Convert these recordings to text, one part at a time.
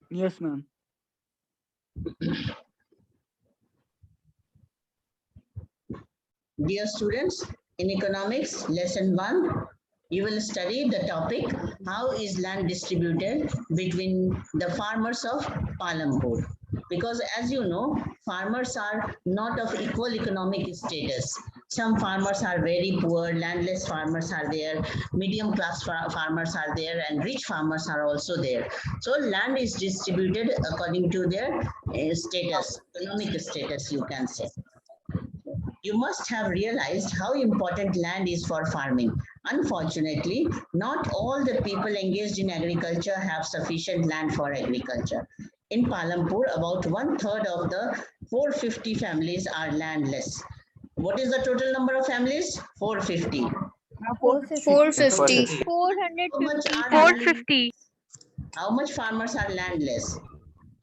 Yes, ma'am. Dear students, in economics lesson 1, you will study the topic how is land distributed between the farmers of Palampur. Because as you know, farmers are not of equal economic status. Some farmers are very poor, landless farmers are there, medium class farmers are there, and rich farmers are also there. So land is distributed according to their status, economic status, you can say. You must have realized how important land is for farming. Unfortunately, not all the people engaged in agriculture have sufficient land for agriculture. In Palampur, about one third of the 450 families are landless. What is the total number of families? 450. Ma'am, 450. 450. How much 450 are 450. how much farmers are landless?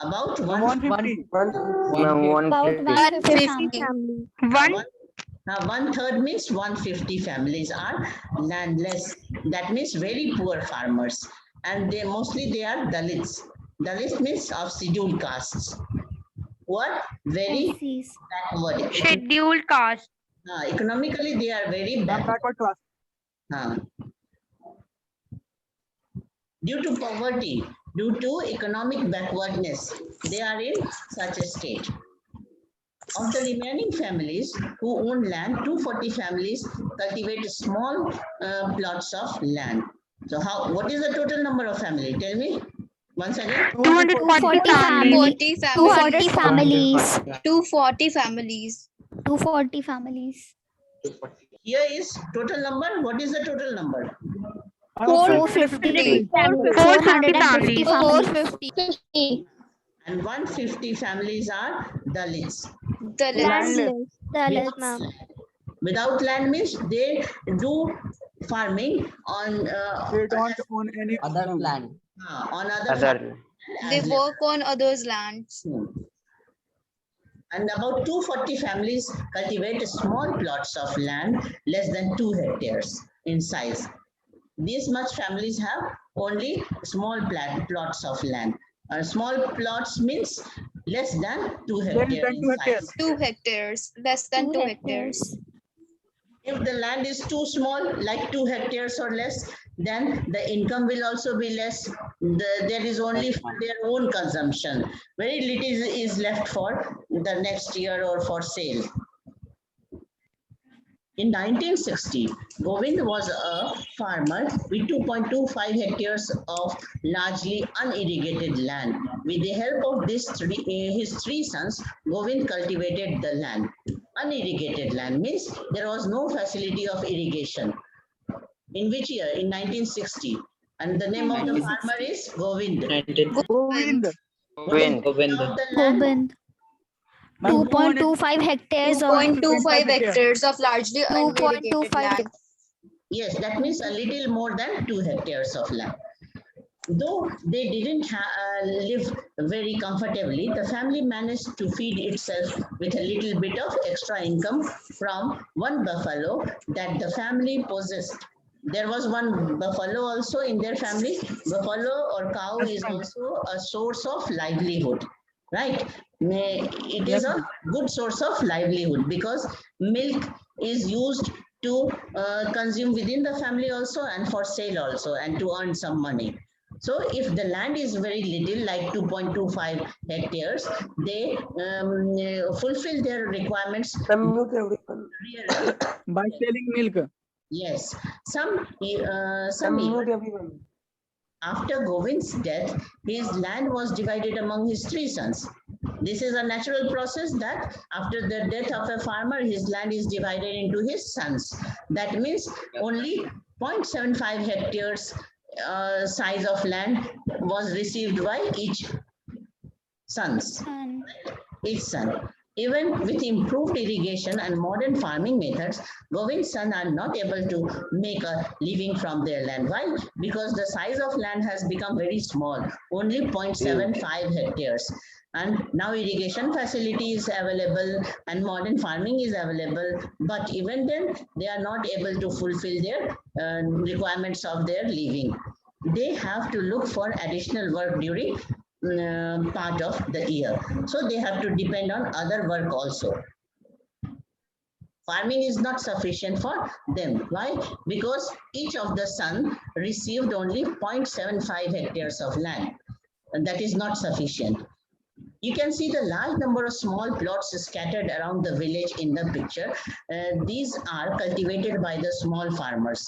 About Ma'am, 150. 150. 150. uh, One. one one third means 150 families are landless. That means very poor farmers, and they are Dalits. Dalits means of scheduled castes. What very backward. Scheduled caste. Economically, they are very Ma'am, backward. backward class. Uh, due to poverty, due to economic backwardness, they are in such a state. Of the remaining families who own land, 240 families cultivate small plots of land. So what is the total number of family? Tell me once again. 240 families. 240 families. 240 families. 240 families. Here is total number. What is the total number? 450. 450 families. 450. And 150 families are Dalits. Landless. Dalits, ma'am. Without land means they do farming on They don't own any Other land. land. on other Other. They as work on others' lands. and about 240 families cultivate small plots of land less than 2 hectares in size. These much families have only small plots of land. Small plots means less than 2 Less hectares than in 2 hectares. size. 2 hectares. Less than 2 hectares. If the land is too small, like 2 hectares or less, then the income will also be less. There is only for their own consumption. Very little is left for the next year or for sale. In 1960, Govind was a farmer with 2.25 hectares of largely unirrigated land. With the help of his three sons, Govind cultivated the land. Unirrigated land means there was no facility of irrigation. In which year? In 1960. And the name of the farmer is Govind. Govind. Of the land, Gobind. Ma'am, 2.25 hectares of 2.25 hectares of largely unirrigated 2.25 land. yes, that means a little more than 2 hectares of land. Though they didn't live very comfortably, the family managed to feed itself with a little bit of extra income from one buffalo that the family possessed. There was one buffalo also in their family. Buffalo or cow Yes, is ma'am. also a source of livelihood, right? It Yes, is a ma'am. good source of livelihood because milk is used to consume within the family also and for sale also and to earn some money. So if the land is very little, like 2.25 hectares, they fulfill their requirements. By selling milk. Yes, some even after Govind's death, his land was divided among his three sons. This is a natural process that after the death of a farmer, his land is divided into his sons. That means only 0.75 hectares size of land was received by each sons. Each son. Even with improved irrigation and modern farming methods, Govind's sons are not able to make a living from their land. Why? Because the size of land has become very small, only 0.75 hectares. And now irrigation facility is available and modern farming is available. But even then, they are not able to fulfill their requirements of their living. They have to look for additional work during part of the year. So they have to depend on other work also. Farming is not sufficient for them. Why? Because each of the son received only 0.75 hectares of land. And that is not sufficient. You can see the large number of small plots scattered around the village in the picture. These are cultivated by the small farmers.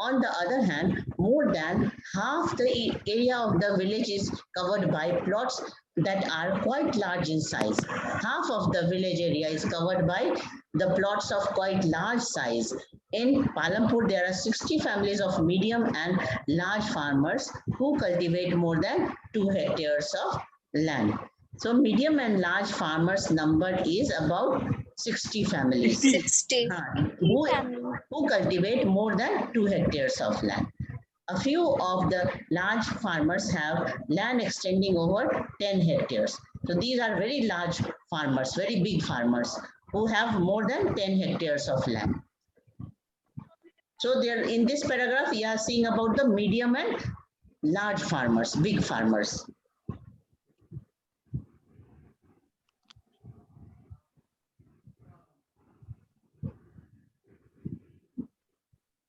On the other hand, more than half the area of the village is covered by plots that are quite large in size. Half of the village area is covered by the plots of quite large size. In Palampur, there are 60 families of medium and large farmers who cultivate more than 2 hectares of land. So medium and large farmers number is about 60 families. 60. Who cultivate more than 2 hectares of land. A few of the large farmers have land extending over 10 hectares. So these are very large farmers, very big farmers who have more than 10 hectares of land. So there in this paragraph, we are seeing about the medium and large farmers, big farmers.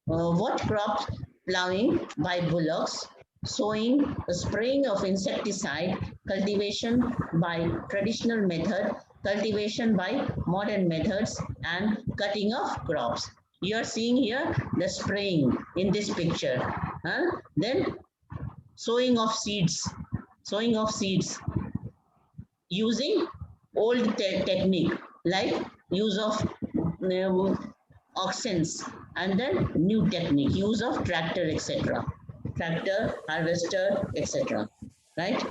What crops? Plowing by bullocks, sowing, spraying of insecticide, cultivation by traditional method, cultivation by modern methods, and cutting of crops. You are seeing here the spraying in this picture. Then sowing of seeds, using old technique like use of oxens, and then new technique, use of tractor, etc. Tractor, harvester, etc. Right?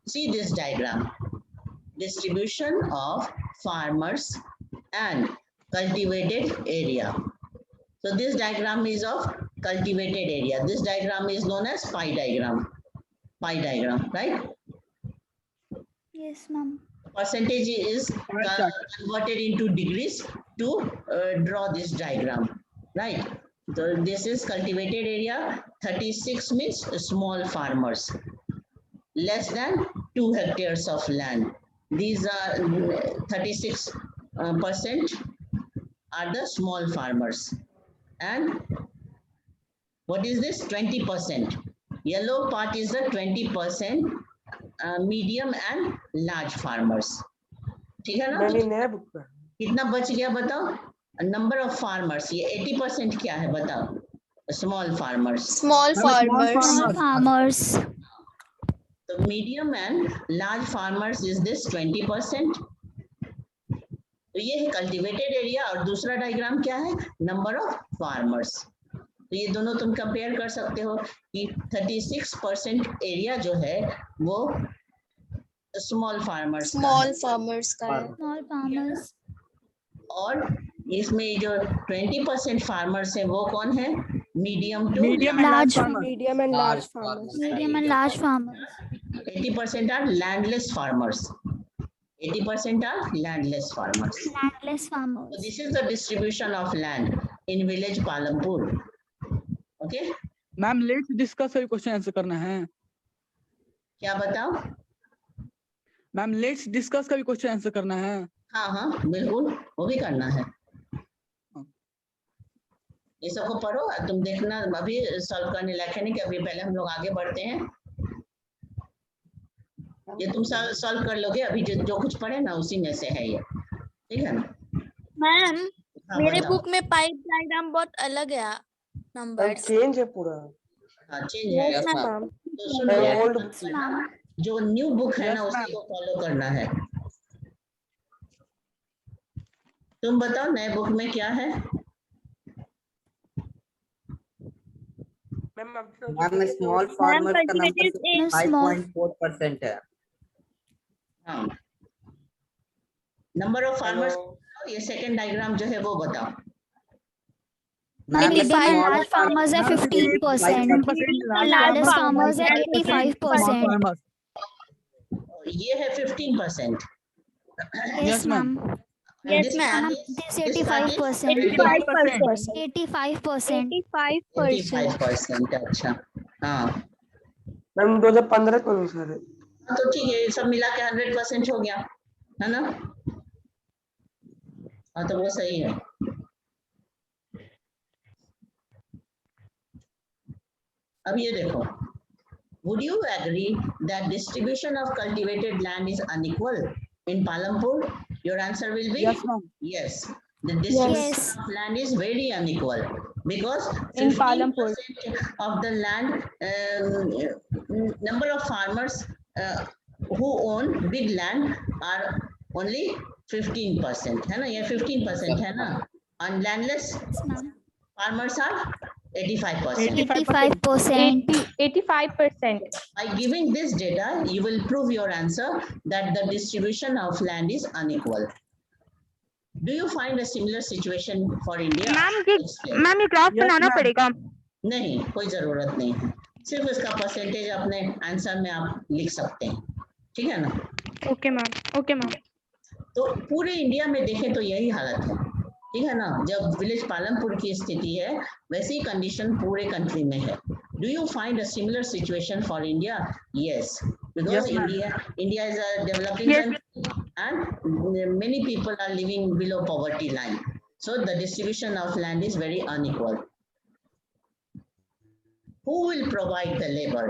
See this diagram. Distribution of farmers and cultivated area. So this diagram is of cultivated area. This diagram is known as pie diagram. Pie diagram, right? Yes, ma'am. Percentage is converted into degrees to draw this diagram, right? So this is cultivated area. 36 means small farmers, less than 2 hectares of land. These are 36% are the small farmers. And what is this? 20%. Yellow part is the 20% medium and large farmers. ठीक है ना? कितना बच गया बताओ? Number of farmers. ये 80% क्या है बताओ? Small farmers. Small farmers. Small farmers. So medium and large farmers is this 20%. तो ये है cultivated area और दूसरा डायग्राम क्या है? Number of farmers. तो ये दोनों तुम कंपेयर कर सकते हो कि 36% एरिया जो है वो स्मॉल फार्मर्स का है Small farmers. और इसमें जो 20% फार्मर्स है वो कौन है? Medium to Large. Medium and large farmers. Medium and large farmers. 80% are landless farmers. 80% are landless farmers. Landless So farmers. this is the distribution of land in village Palampur. Okay? Ma'am let's discuss अभी question answer करना है. क्या बताओ? Ma'am let's discuss का भी question answer करना है. हाँ बिल्कुल वो भी करना है. ये सबको पढ़ो तुम देखना अभी सॉल्व करने लायक है नहीं कि अभी पहले हम लोग आगे बढ़ते हैं. ये तुम सॉल्व कर लोगे अभी जो कुछ पढ़े ना उसी में से है ये. ठीक है ना? मैम हाँ, मेरे बताओ. बुक में पाइप डायग्राम बहुत अलग है नंबर चेंज है पूरा. हाँ चेंज है. Yes, ma'am. तो सुनो यार, ओल्ड Ma'am. जो न्यू बुक है Yes, ना उसी ma'am. को फॉलो करना है. तुम बताओ नए बुक में क्या है? मैम स्मॉल फार्मर का नंबर Small. 5.4% है. हाँ नंबर ऑफ फार्मर्स. ये सेकंड डायग्राम जो है वो बताओ. Medium and large farmers are 15%. Largest farmers are 85%. ये है 15%. Yes, ma'am. And this land Ma'am, is- this this land is 85%. 85%. 85%. 85%. अच्छा हाँ मैम 2015 के अनुसार है। हाँ, तो ठीक है, सब मिला के 100% हो गया है ना। हाँ तो वो सही है। अब ये देखो, would you agree that distribution of cultivated land is unequal in Palampur? Your answer will be Yes, ma'am. yes. The distribution Yes. of land is very unequal because In 15% of the land, number of farmers who own big land are only 15%, है ना, ये 15% है ना, and landless Yes, ma'am. farmers are 85%. 85%. 85%. By giving this data, you will prove your answer that the distribution of land is unequal. Do you find a similar situation for India? Explain. ये graph Yes, बनाना ma'am. पड़ेगा। नहीं, कोई जरूरत नहीं है, सिर्फ इसका percentage अपने आंसर में आप लिख सकते हैं, ठीक है ना। Okay ma'am, okay ma'am. तो पूरे इंडिया में देखें तो यही हालत है, ठीक है ना। जब विलेज पालमपुर की स्थिति है, वैसी कंडीशन पूरे कंट्री में है। Do you find a similar situation for India? Yes, because Yes, ma'am. India is a developing Yes. country and many people are living below poverty line, so the distribution of land is very unequal. Who will provide the labor?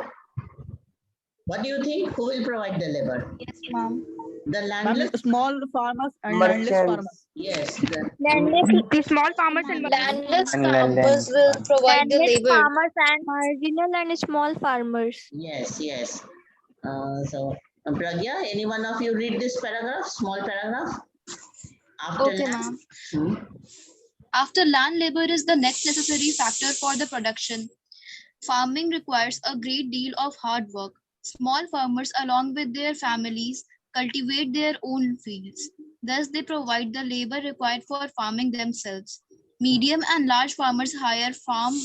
What do you think? Who will provide the labor? Yes, ma'am. The Ma'am, landless? small farmers and landless Merchants. farmers. Yes. The small farmers and Landless farmers will provide the labor. and marginal and small farmers. Yes, yes. So, Pragya, any one of you read this paragraph, small paragraph? After Okay, land- ma'am. Hmm. After land, labor is the next necessary factor for the production. Farming requires a great deal of hard work. Small farmers, along with their families, cultivate their own fields. Thus, they provide the labor required for farming themselves. Medium and large farmers hire farm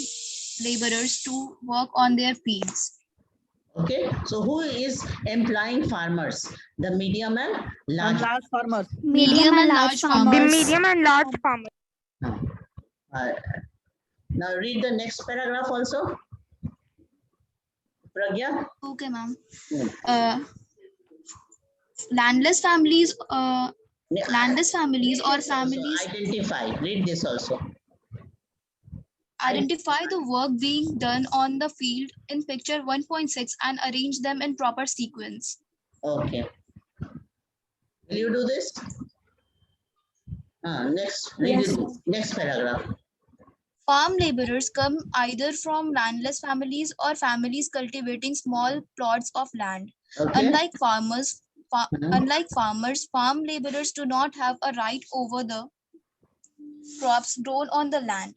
laborers to work on their fields. Okay, so who is employing farmers? The medium and And large. large farmers. Medium and large The farmers. medium and large farmers. Uh, now read the next paragraph also. Pragya? Okay, ma'am. Hmm. Landless families, Yeah, landless families or read this also. families Identify, read this also. identify the work being done on the field in picture 1.6 and arrange them in proper sequence. Okay. Will you do this? Next, read Yes. it. Next paragraph. Farm laborers come either from landless families or families cultivating small plots of land. Okay. Unlike farmers, Mhm. farm laborers do not have a right over the crops grown on the land.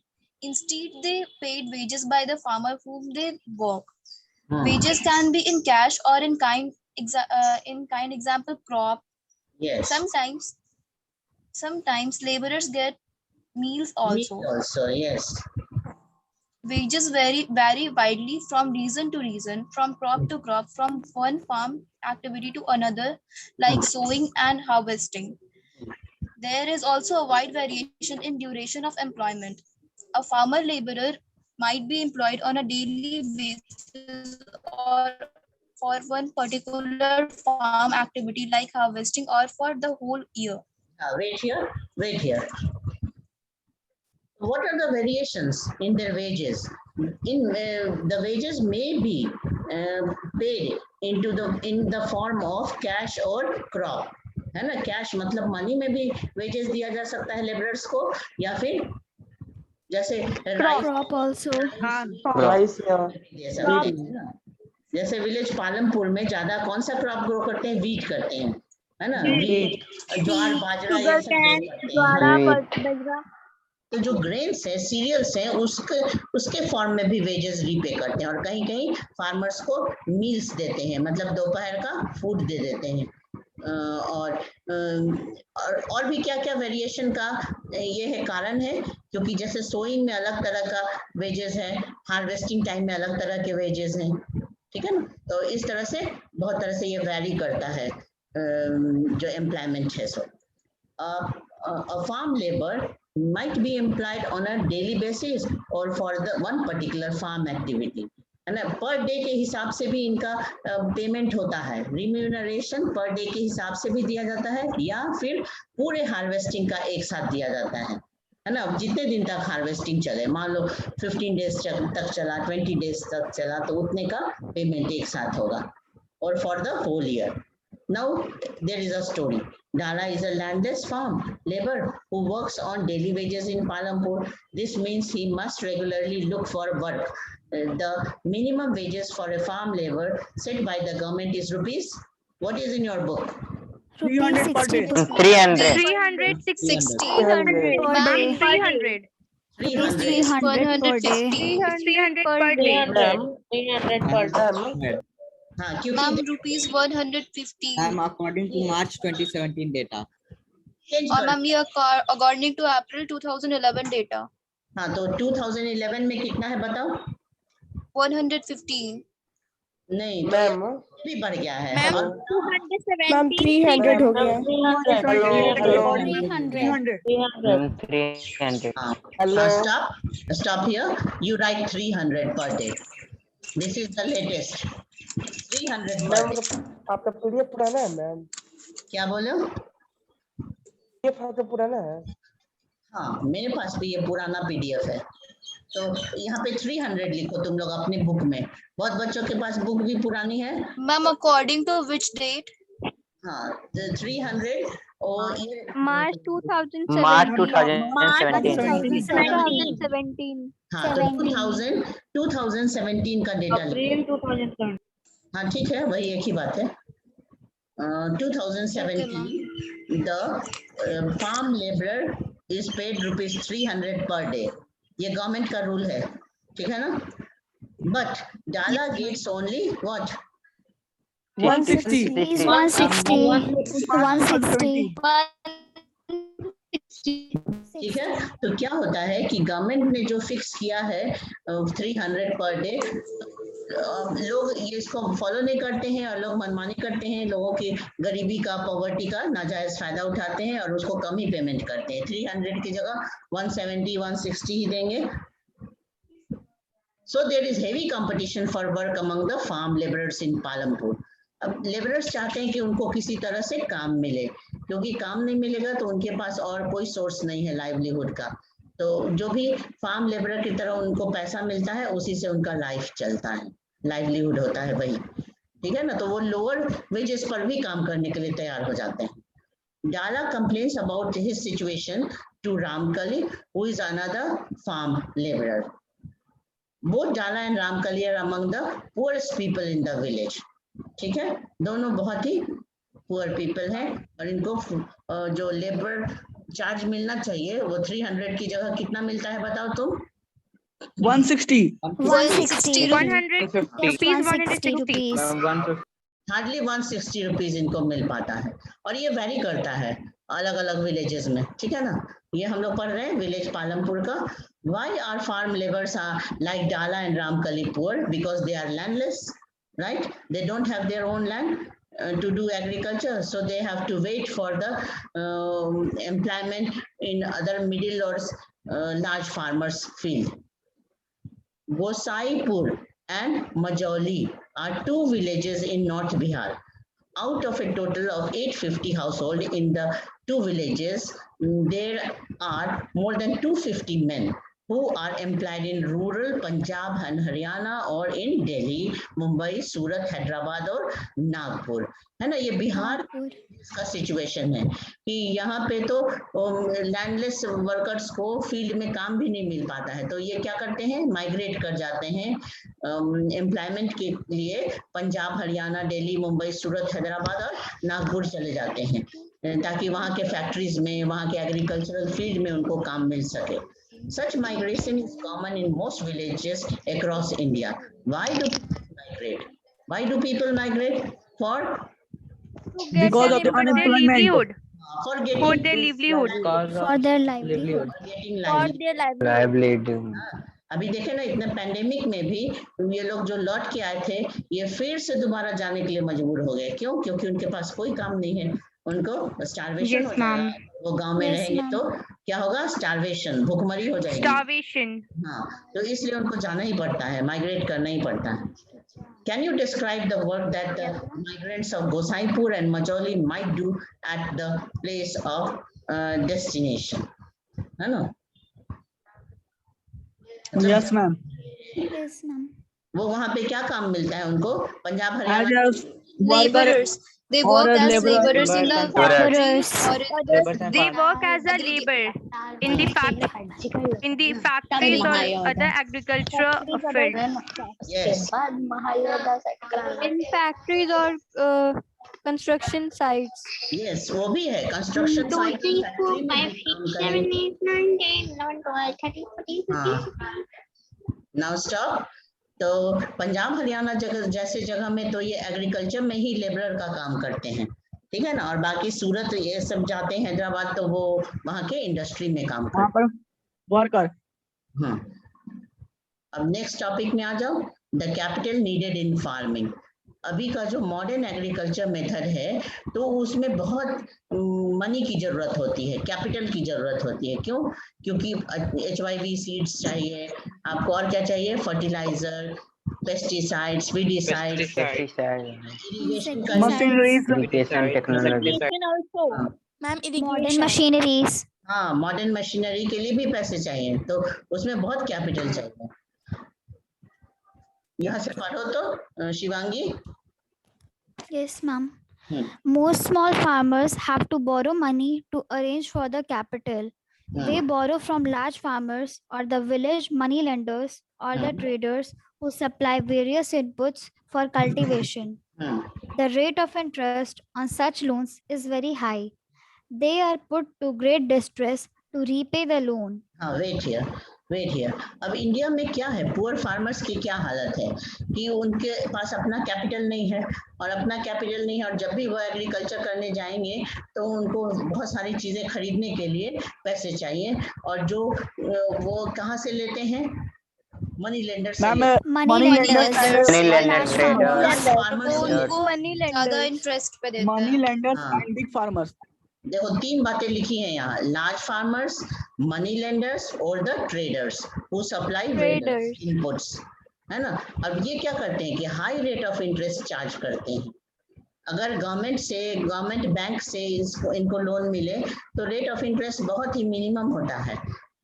Instead, they paid wages by the farmer whom they work. Hmm. Wages can be in cash or in kind. Example, crop. Yes. Sometimes laborers get meals Me also. also, yes. Wages vary widely from region to region, from crop to crop, from one farm activity to another, like sowing and harvesting. There is also a wide variation in duration of employment. A farmer laborer might be employed on a daily basis or for one particular farm activity like harvesting or for the whole year. Wait here. What are the variations in their wages? The wages may be paid in the form of cash or crop, है ना। Cash मतलब money में भी wages दिया जा सकता है labourers को, या फिर जैसे rice Crop also. Rice, yeah. दे सकते हैं ना। जैसे विलेज पालमपुर में ज्यादा कौन सा क्रॉप ग्रो करते हैं? वीट करते हैं, है ना। वीट, ज्वार, बाजरा, ये सब grow करते हैं। तो जो ग्रेन्स है, सीरियल्स हैं, उसके फॉर्म में भी वेजेस रीपे करते हैं, और कहीं कहीं फार्मर्स को मील्स देते हैं, मतलब दोपहर का फूड दे देते हैं। और भी क्या क्या वेरिएशन का ये है कारण है, क्योंकि जैसे सोइंग में अलग तरह का वेजेस है, हार्वेस्टिंग टाइम में अलग तरह के वेजेस हैं, ठीक है ना। तो इस तरह से बहुत तरह से ये वैरी करता है जो एम्प्लॉयमेंट है। सो a farm labor might be employed on a daily basis or for the one particular farm activity. है ना, पर डे के हिसाब से भी इनका पेमेंट होता है, रिम्यूनरेशन पर डे के हिसाब से भी दिया जाता है या फिर पूरे हार्वेस्टिंग का एक साथ दिया जाता है ना, जितने दिन तक हार्वेस्टिंग चले, मान लो 15 डेज तक चला, 20 डेज तक चला, तो उतने का पेमेंट एक साथ होगा, और for the whole year. Now there is a story. Dala is a landless farm labor who works on daily wages in Palampur. This means he must regularly look for work. The minimum wages for a farm labor set by the government is rupees. What is in your book? 300 per day. 300. 360. 300. Per day. 300. 300. 300 per day. 300 per day. 300 per day. हाँ, क्योंकि Ma'am, rupees 150. I'm according to March 2017 data. change Or कर- ma'am, ये according to April 2011 data. हाँ, तो 2011 में कितना है बताओ? 115. नहीं, तो भी बढ़ गया है. मैम, और 270. मैम 300 हो गया. 300. Stop here. You write 300 per day. This is the latest. 300 per day. आपका पीडीएफ पुराना है मैम, क्या बोले? पीडीएफ आपका पुराना है. हाँ, मेरे पास भी ये पुराना पीडीएफ है. तो यहाँ पे 300 लिखो तुम लोग अपने बुक में. बहुत बच्चों के पास बुक भी पुरानी है. Ma'am, according to which date? हाँ, 300 और ये March 2017. March 2017. हाँ, तो 2017 का डेटा लिखो. हाँ, ठीक है, वही एक ही बात है. 2017 the farm laborer is paid rupees 300 per day. ये गवर्नमेंट का रूल है, ठीक है ना? But Dala gets only what? 160. 160. 160. ठीक है, तो क्या होता है कि गवर्नमेंट ने जो फिक्स किया है 300 पर डे, लोग ये इसको फॉलो नहीं करते हैं और लोग मनमानी करते हैं, लोगों की गरीबी का, पॉवर्टी का नाजायज फायदा उठाते हैं और उसको कम ही पेमेंट करते हैं. 300 की जगह 170, 160 ही देंगे. So there is heavy competition for work among the farm laborers in Palampur. अब लेबरर्स चाहते हैं कि उनको किसी तरह से काम मिले, क्योंकि काम नहीं मिलेगा तो उनके पास और कोई सोर्स नहीं है लाइवलीहुड का. तो जो भी फार्म लेबरर की तरह उनको पैसा मिलता है उसी से उनका लाइफ चलता है, लाइवलीहुड होता है वही, ठीक है ना. तो वो लोअर वेजेस पर भी काम करने के लिए तैयार हो जाते हैं. Dala complains about his situation to Ramkali, who is another farm laborer. Both Dala and Ramkali are among the poorest people in the village. ठीक है, दोनों बहुत ही पुअर पीपल हैं और इनको जो लेबर चार्ज मिलना चाहिए वो 300 की जगह कितना मिलता है बताओ तुम? 160. 160. 160 rupees. हार्डली 160 रुपीज इनको मिल पाता है और ये वेरी करता है अलग अलग विलेजेस में, ठीक है ना. ये हम लोग पढ़ रहे हैं विलेज पालमपुर का. Why are farm laborers like Dala and Ramkali poor? Because they are landless, right? They don't have their own land to do agriculture, so they have to wait for the employment in other middle or large farmers field. Gosaipur and Majoli are two villages in North Bihar. Out of a total of 850 households in the two villages, there are more than 250 men who are employed in rural Punjab and Haryana or in Delhi, Mumbai, Surat, Hyderabad और नागपुर, है ना. ये बिहार का situation है कि यहाँ पे तो लैंडलेस वर्कर्स को फील्ड में काम भी नहीं मिल पाता है, तो ये क्या करते हैं, माइग्रेट कर जाते हैं एम्प्लॉयमेंट के लिए. पंजाब, हरियाणा, दिल्ली, मुंबई, सूरत, हैदराबाद और नागपुर चले जाते हैं ताकि वहाँ के फैक्ट्रीज में, वहाँ के एग्रीकल्चरल फील्ड में उनको काम मिल सके. Such migration is common in most villages across India. Why do people migrate? Why do people migrate? For Because of the unemployment. for getting For their livelihood. For their livelihood. getting For livelihood. their livelihood. अभी देखे ना, इतने pandemic में भी ये लोग जो लौट के आए थे ये फिर से दोबारा जाने के लिए मजबूर हो गए. क्यों? क्योंकि उनके पास कोई काम नहीं है. उनको स्टारवेशन Yes, हो जाएगा। ma'am. वो गांव में Yes, रहेंगे ma'am. तो क्या होगा, स्टारवेशन, भूखमरी हो जाएगी। Starvation. हाँ, तो इसलिए उनको जाना ही पड़ता है, माइग्रेट करना ही पड़ता है। Can you describe the work that the migrants of Gosaipur and Majoli might do at the place of destination? है ना? मतलब Yes, ma'am. Yes, ma'am. वो वहाँ पे क्या काम मिलता है उनको? Punjab As Haryana a worker Laborers. They or work a as laborer. laborers in the Laborers. factory or They work as a labor in the factories or other agricultural fields. Yes. In factories or construction sites. Yes, वो भी है construction site factory में भी काम करेंगे। हाँ, now stop. तो पंजाब हरियाणा जगह जैसे जगह में तो ये एग्रीकल्चर में ही लेबरर का काम करते हैं, ठीक है ना। और बाकी सूरत ये सब जाते हैं हैदराबाद, तो वो वहाँ के इंडस्ट्री में काम वहाँ करते पर वर्कर। हैं। अब नेक्स्ट टॉपिक में आ जाओ, the capital needed in farming. अभी का जो मॉडर्न एग्रीकल्चर मेथड है तो उसमें बहुत मनी की जरूरत होती है, कैपिटल की जरूरत होती है। क्यों? क्योंकि HYV सीड्स चाहिए आपको, और क्या चाहिए, फर्टिलाइजर, पेस्टिसाइड्स, वीडिसाइड्स, इरिगेशन का Insecticides. Irrigation technology. Ma'am Modern machineries. हाँ, मॉडर्न मशीनरी के लिए भी पैसे चाहिए, तो उसमें बहुत कैपिटल चाहिए। यहाँ से पढ़ो तो Shivangi. Yes, ma'am. Hmm. Most small farmers have to borrow money to arrange for the capital. They borrow from large farmers or the village money lenders or the traders who supply various inputs for cultivation. The rate of interest on such loans is very high. They are put to great distress to repay the loan. हाँ, wait here. अब India में क्या है, poor farmers की क्या हालत है कि उनके पास अपना कैपिटल नहीं है, और अपना कैपिटल नहीं है, और जब भी वो एग्रीकल्चर करने जाएंगे तो उनको बहुत सारी चीजें खरीदने के लिए पैसे चाहिए, और जो वो कहाँ से लेते हैं, मनी लेंडर से। Ma'am Money lenders. Money lenders, Farmers. Farmers उनको Money ज्यादा lenders. इंटरेस्ट पे देते मनी हैं। लेंडर्स हाँ। And big farmers. देखो 3 बातें लिखी हैं यहाँ, लार्ज फार्मर्स, मनी लेंडर्स और the traders who supply Traders. Inputs, है ना। अब ये क्या करते हैं कि high rate of interest charge करते हैं। अगर गवर्नमेंट बैंक से इनको लोन मिले तो रेट ऑफ इंटरेस्ट बहुत ही मिनिमम होता है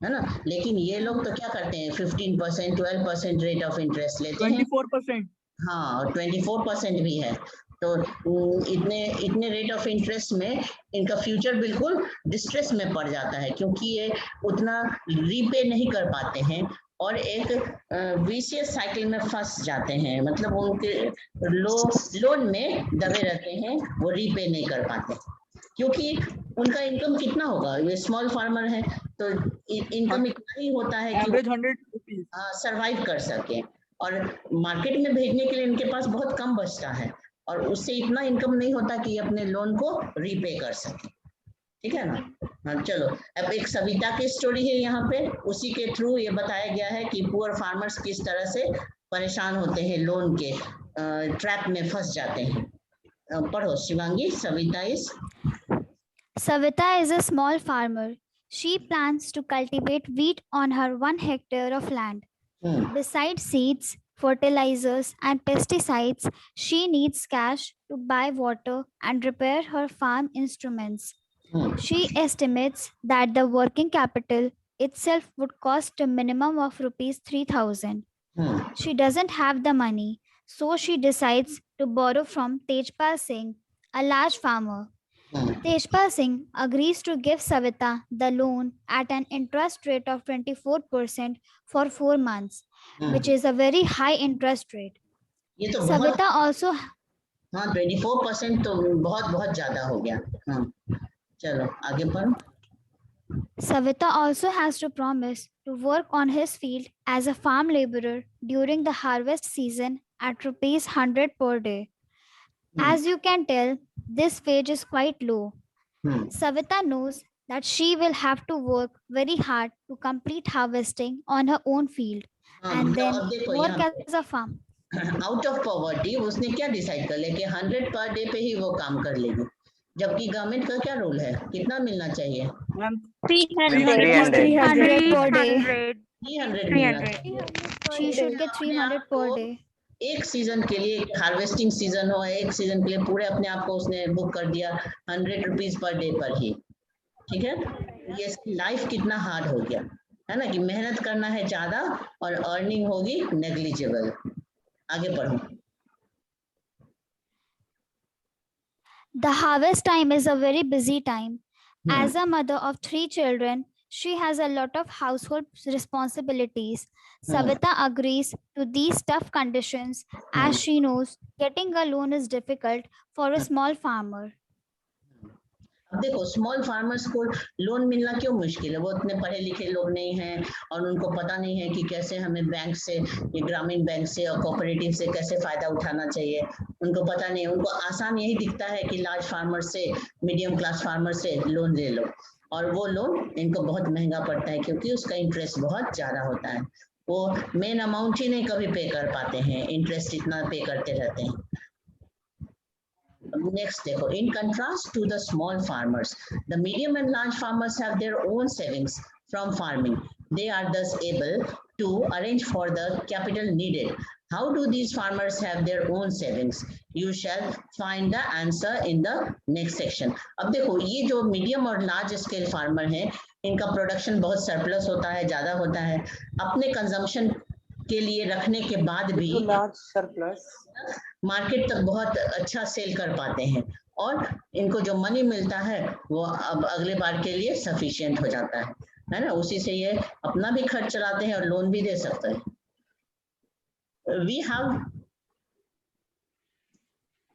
ना। लेकिन ये लोग तो क्या करते हैं, 15%, 12% रेट ऑफ इंटरेस्ट लेते हैं। 24%। हाँ, और 24% भी है। तो इतने रेट ऑफ इंटरेस्ट में इनका फ्यूचर बिल्कुल डिस्ट्रेस में पड़ जाता है, क्योंकि ये उतना रीपे नहीं कर पाते हैं और एक विशियस साइकिल में फंस जाते हैं। मतलब उनके लोन में दबे रहते हैं, वो रीपे नहीं कर पाते, क्योंकि उनका इनकम कितना होगा, ये स्मॉल फार्मर है तो इनकम इतना ही होता है कि एवरेज 100 रुपीज सरवाइव कर सके, और मार्केट में भेजने के लिए इनके पास बहुत कम बचता है, और उससे इतना इनकम नहीं होता कि ये अपने लोन को रीपे कर सके। ठीक है ना। हाँ, चलो अब एक सविता की स्टोरी है यहाँ पे, उसी के थ्रू ये बताया गया है कि पुअर फार्मर्स किस तरह से परेशान होते हैं, लोन के ट्रैप में फंस जाते हैं। पढ़ो Shivangi, Savita is. Savita is a small farmer. She plans to cultivate wheat on her 1 hectare of land. Besides seeds, fertilizers, and pesticides, she needs cash to buy water and repair her farm instruments. She estimates that the working capital itself would cost a minimum of rupees 3,000. She doesn't have the money, so she decides to borrow from Tejpal Singh, a large farmer. Tejpal Singh agrees to give Savita the loan at an interest rate of 24% for 4 months, which is a very high interest rate. ये तो Savita also हाँ 24% तो बहुत ज्यादा हो गया। हाँ, चलो आगे पढ़ो। Savita also has to promise to work on his field as a farm laborer during the harvest season at rupees 100 per day. As you can tell, this wage is quite low. Savita knows that she will have to work very hard to complete harvesting on her own field and then work as a farm. Out of poverty उसने क्या decide कर लिया कि 100 per day पे ही वो काम कर लेगी। जबकि गवर्नमेंट का क्या रूल है, कितना मिलना चाहिए? मैम 300. 300 per day. 300 मिलना 300. चाहिए। She should get 300 per day. एक सीजन के लिए, हार्वेस्टिंग सीजन हो, एक सीजन के लिए पूरे अपने आप को उसने बुक कर दिया 100 रुपीज पर डे पर ही। ठीक है, ये लाइफ कितना हार्ड हो गया है ना, कि मेहनत करना है ज्यादा और अर्निंग होगी नेग्लिजिबल। आगे पढ़ो। The harvest time is a very busy time. As a mother of 3 children, she has a lot of household responsibilities. Savita agrees to these tough conditions as she knows getting a loan is difficult for a small farmer. अब देखो, small farmers को loan मिलना क्यों मुश्किल है? वो इतने पढ़े लिखे लोग नहीं हैं और उनको पता नहीं है कि कैसे हमें बैंक से, ये ग्रामीण बैंक से और कोऑपरेटिव से कैसे फायदा उठाना चाहिए। उनको पता नहीं है, उनको आसान यही दिखता है कि लार्ज फार्मर से, मीडियम क्लास फार्मर से लोन ले लो, और वो लोन इनको बहुत महंगा पड़ता है क्योंकि उसका इंटरेस्ट बहुत ज्यादा होता है। वो मेन अमाउंट ही नहीं कभी पे कर पाते हैं, इंटरेस्ट इतना पे करते रहते हैं। Next, देखो, in contrast to the small farmers, the medium and large farmers have their own savings from farming. They are thus able to arrange for the capital needed. How do these farmers have their own savings? You shall find the answer in the next section. अब देखो, ये जो medium और large scale farmer हैं, इनका production बहुत surplus होता है, ज्यादा होता है, अपने कंजम्पशन के लिए रखने के बाद भी लार्ज सरप्लस मार्केट तक बहुत अच्छा सेल कर पाते हैं, और इनको जो मनी मिलता है वो अब अगले बार के लिए सफिशिएंट हो जाता है ना, उसी से ये अपना भी खर्च चलाते हैं और लोन भी दे सकते हैं। वी हैव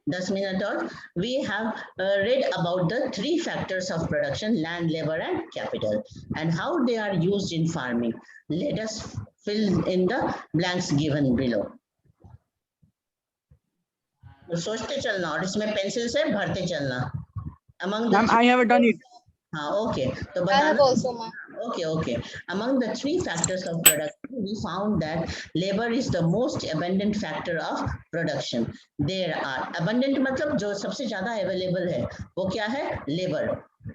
10 मिनट और we have read about the 3 factors of production: land, labor and capital, and how they are used in farming. Let us fill in the blanks given below. तो सोचते चलना और इसमें pencil से भरते चलना। Among the ma'am I have done it. हाँ, okay, तो बताना। Okay. Among the 3 factors of production, we found that labor is the most abundant factor of production. There are abundant मतलब जो सबसे ज्यादा अवेलेबल है, वो क्या है? लेबर।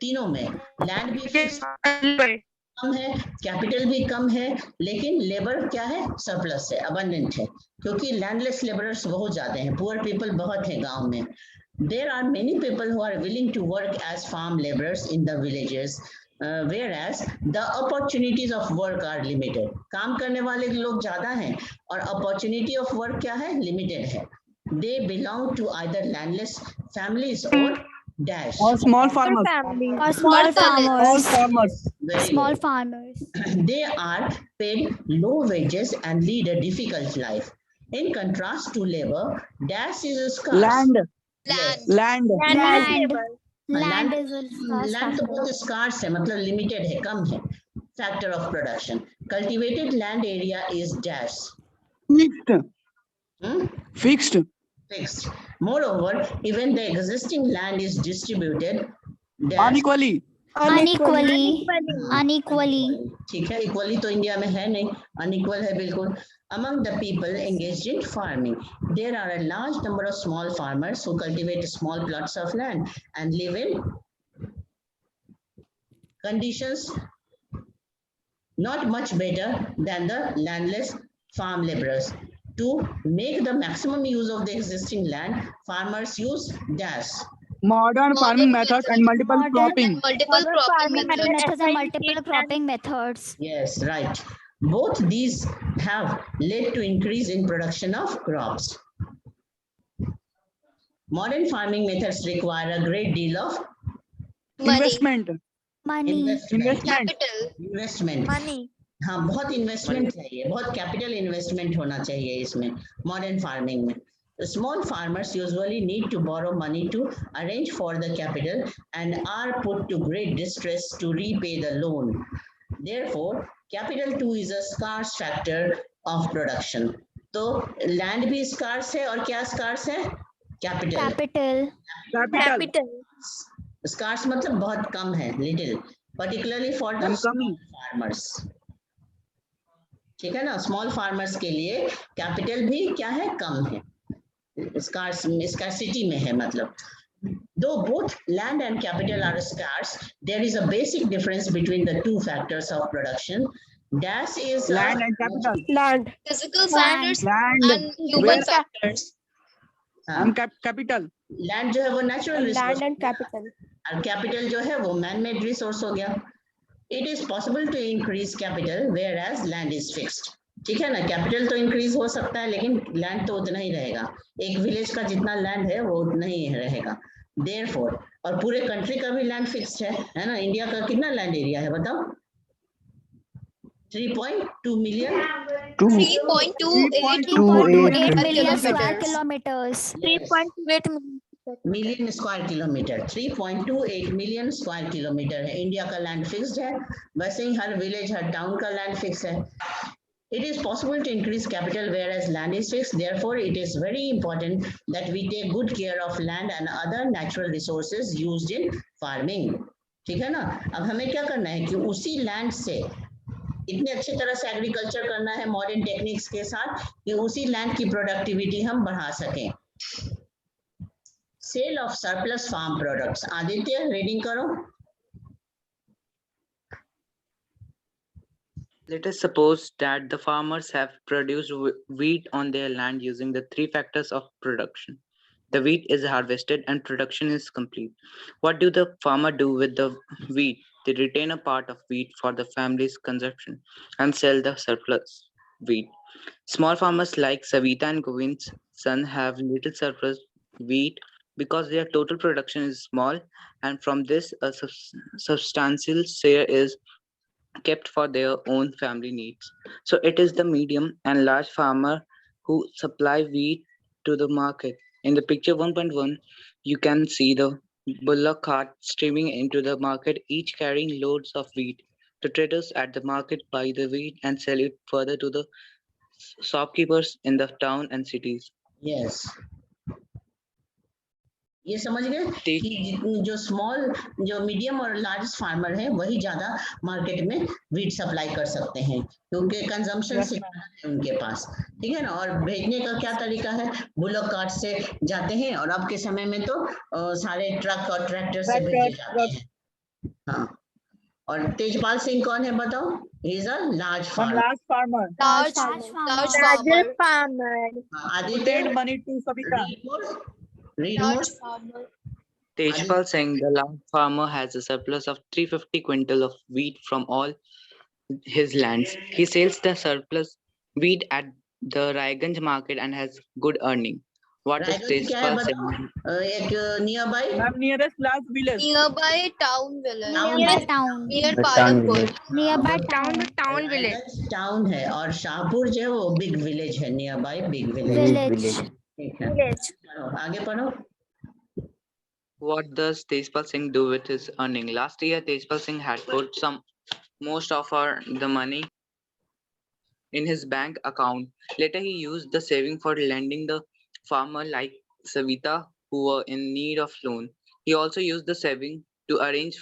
तीनों में लैंड भी कम है, कैपिटल भी कम है, लेकिन लेबर क्या है? सरप्लस है, अबंडेंट है, क्योंकि लैंडलेस लेबरर्स बहुत ज्यादा हैं, पुअर पीपल बहुत है गांव में। There are many people who are willing to work as farm laborers in the villages. Whereas the opportunities of work are limited. काम करने वाले लोग ज्यादा हैं और opportunity of work क्या है? Limited है। They belong to either landless families or dash. और small farmers. Or small farmers. Very Small good. farmers. They are paid low wages and lead a difficult life. In contrast to labor, dash is scarce. Land Yes. Land Land is a scarce land तो factor. बहुत scars है, मतलब limited है, कम है। Factor of production, cultivated land area is dash fixed fixed. Moreover, even the existing land is distributed dash unequally Unequally. ठीक है, equally तो India में है नहीं, अनइक्वल है बिल्कुल। Among the people engaged in farming, there are a large number of small farmers who cultivate small plots of land and live in conditions not much better than the landless farm laborers. To make the maximum use of the existing land, farmers use dash modern farming methods and multiple cropping. Multiple cropping methods. Methods and multiple cropping methods. Yes, right. Both these have led to increase in production of crops. Modern farming methods require a great deal of Money. Investment Money. investment. Money. हाँ, बहुत investment चाहिए, बहुत capital investment होना चाहिए इसमें modern farming में। Small farmers usually need to borrow money to arrange for the capital and are put to great distress to repay the loan. Therefore, capital too is a scarce factor of production. तो land भी scars है और क्या scars है? Capital. Capital. Scars मतलब बहुत कम है, little, particularly for the small farmers. ठीक है ना, स्मॉल फार्मर्स के लिए कैपिटल भी क्या है? कम है, स्कार्सिटी में है मतलब। Though both land and capital are scarce, there is a basic difference between the two factors of production. Dash is Land and capital. Land. Physical Land. factors Land. and human Where? factors. And capital. Land जो है वो natural resource Land and capital. और capital जो है वो man made resource हो गया. It is possible to increase capital whereas land is fixed. ठीक है ना, कैपिटल तो इंक्रीज हो सकता है लेकिन लैंड तो उतना ही रहेगा. एक विलेज का जितना लैंड है वो उतना ही रहेगा. देयरफॉर, और पूरे कंट्री का भी लैंड फिक्स्ड है ना. इंडिया का कितना लैंड एरिया है बताओ? 3.2 million. 3.28 million square kilometers. 3.8 million square kilometre. 3.28 million square kilometre है इंडिया का लैंड फिक्स्ड है. वैसे ही हर विलेज हर टाउन का लैंड फिक्स है. It is possible to increase capital whereas land is fixed. Therefore, it is very important that we take good care of land and other natural resources used in farming. ठीक है ना. अब हमें क्या करना है कि उसी लैंड से इतने अच्छी तरह से एग्रीकल्चर करना है मॉडर्न टेक्निक्स के साथ कि उसी लैंड की प्रोडक्टिविटी हम बढ़ा सकें. Sale of surplus farm products. Aditya reading करो. Let us suppose that the farmers have produced wheat on their land using the three factors of production. The wheat is harvested and production is complete. What do the farmer do with the wheat? They retain a part of wheat for the family's consumption and sell the surplus wheat. Small farmers like Savita and Govind's son have little surplus wheat because their total production is small, and from this a substantial share is kept for their own family needs. So it is the medium and large farmer who supply wheat to the market. In the picture 1.1, you can see the bullock cart streaming into the market, each carrying loads of wheat. The traders at the market buy the wheat and sell it further to the shopkeepers in the town and cities. Yes. ये समझ गए कि जो small जो medium और large farmer है वही ज्यादा मार्केट में वीट सप्लाई कर सकते हैं क्योंकि कंजम्पशन से है उनके पास. ठीक है ना. और भेजने का क्या तरीका है? बुलक कार्ट से जाते हैं और अब के समय में तो सारे ट्रक और ट्रैक्टर से भेजे जाते हैं. हाँ. और तेजपाल सिंह कौन है बताओ? He is a large farmer. Large farmer. Aditya money to Savita. Read more. Tejpal Singh, the large farmer, has a surplus of 350 quintal of wheat from all his lands. He sells the surplus wheat at the Raiganj market and has good earning. What does Tejpal Singh? एक nearby. Nearest large village. Nearby town village. Nearby town. Near Palampur. Nearby town. Town village. Town है और शाहपुर जो है वो big village है. Nearby big village. Village. ठीक है. आगे पढ़ो. What does Tejpal Singh do with his earning? Last year, Tejpal Singh had put most of the money in his bank account. Later, he used the saving for lending the farmer like Savita who were in need of loan. He also used the saving to arrange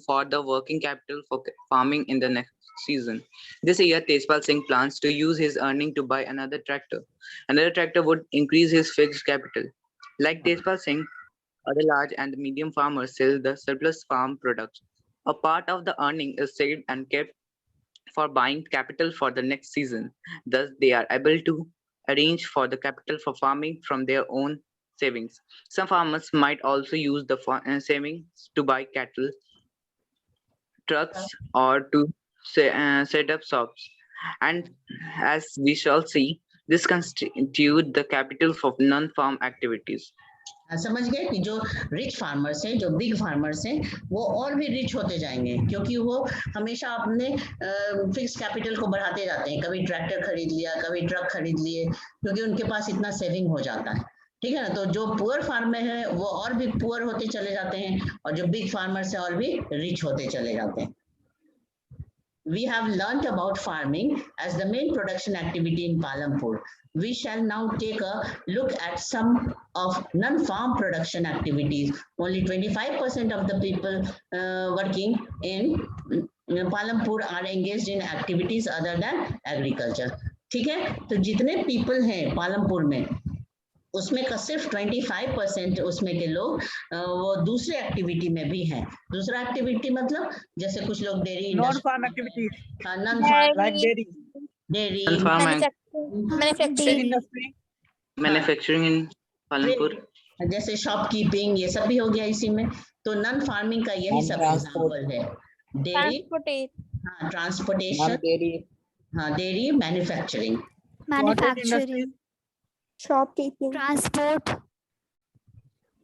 for the working capital for farming in the next season. This year, Tejpal Singh plans to use his earning to buy another tractor. Another tractor would increase his fixed capital. Like Tejpal Singh, other large and medium farmers sell the surplus farm products. A part of the earning is saved and kept for buying capital for the next season. Thus, they are able to arrange for the capital for farming from their own savings. Some farmers might also use the savings to buy cattle, trucks, or to set up shops. And as we shall see, this constitute the capital for non-farm activities. समझ गए कि जो rich farmers हैं, जो big farmers हैं, वो और भी रिच होते जाएंगे क्योंकि वो हमेशा अपने फिक्स कैपिटल को बढ़ाते जाते हैं. कभी ट्रैक्टर खरीद लिया, कभी ट्रक खरीद लिए, क्योंकि उनके पास इतना सेविंग हो जाता है. ठीक है ना. तो जो पुअर फार्मर है वो और भी पुअर होते चले जाते हैं और जो बिग फार्मर्स है और भी रिच होते चले जाते हैं. We have learnt about farming as the main production activity in Palampur. We shall now take a look at some of non-farm production activities. Only 25% of the people working in Palampur are engaged in activities other than agriculture. ठीक है. तो जितने people हैं पालमपुर में उसमें का सिर्फ 25% उसमें के लोग वो दूसरे एक्टिविटी में भी हैं। दूसरा एक्टिविटी मतलब जैसे कुछ लोग dairy non farm activities non farm like dairy dairy Non-farm manufacturing industry manufacturing in Palanpur. जैसे शॉपकीपिंग ये सब भी हो गया इसी में। तो नॉन फार्मिंग का यही सब Non-transport. एग्जाम्पल है। डेयरी, हाँ ट्रांसपोर्टेशन, डेयरी, हाँ dairy, manufacturing. Manufacturing, Shopkeeping. transport,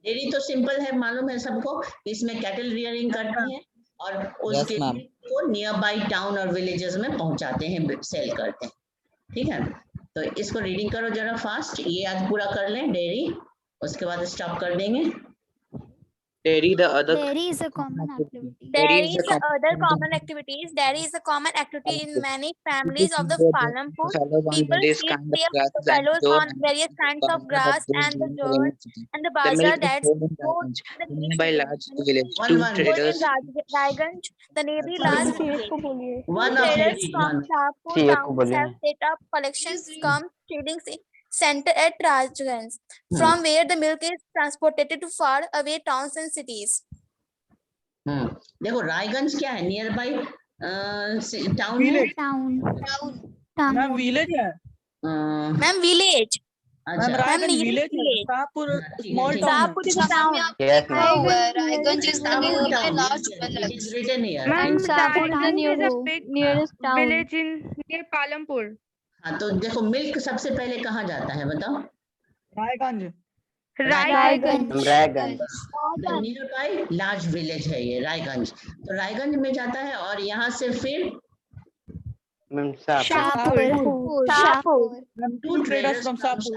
dairy तो सिंपल है, मालूम है सबको, इसमें कैटल रियरिंग करते हैं और उसके Yes, ma'am. को नियर बाई टाउन और विलेजेस में पहुंचाते हैं, सेल करते हैं। ठीक है, तो इसको रीडिंग करो जरा फास्ट, ये आज पूरा कर लें डेयरी, उसके बाद स्टॉप कर देंगे। Dairy, the other dairy is a common activity. There is is a other common activities. There is a common activity in many families of the Palanpur. People various feed kind of their grasses and fellows grow on various kinds of grass and the dirt and the The bazaar milk is that's sold in sold Raiganj, in the nearby city. large village. One, Two one. traders. Raiganj, the neighboring large village. One of Traders you, from one. Shahpur See, towns बोलिए। have set up collections come trading center at Rajganj, from where the milk is transported to far away towns and cities. देखो रायगंज क्या है, near by town है। Village Town. Ma'am village है Ma'am, village. Ma'am अच्छा Raiganj near village है, village. Shahpur ठीक है, small ठीक है। Town Shahpur is a town. Yes, ma'am. Oh, Raiganj is the Shahpur nearby town, large yes, it village. is written here. Ma'am, Shahpur town is a हो। big nearest town. Village in near Palampur. हाँ तो देखो milk सबसे पहले कहाँ जाता है बताओ? Raiganj Raiganj. Near by large village है ये रायगंज, तो रायगंज में जाता है और यहाँ से फिर Ma'am, Shahpur. Shahpur. two traders from Shahpur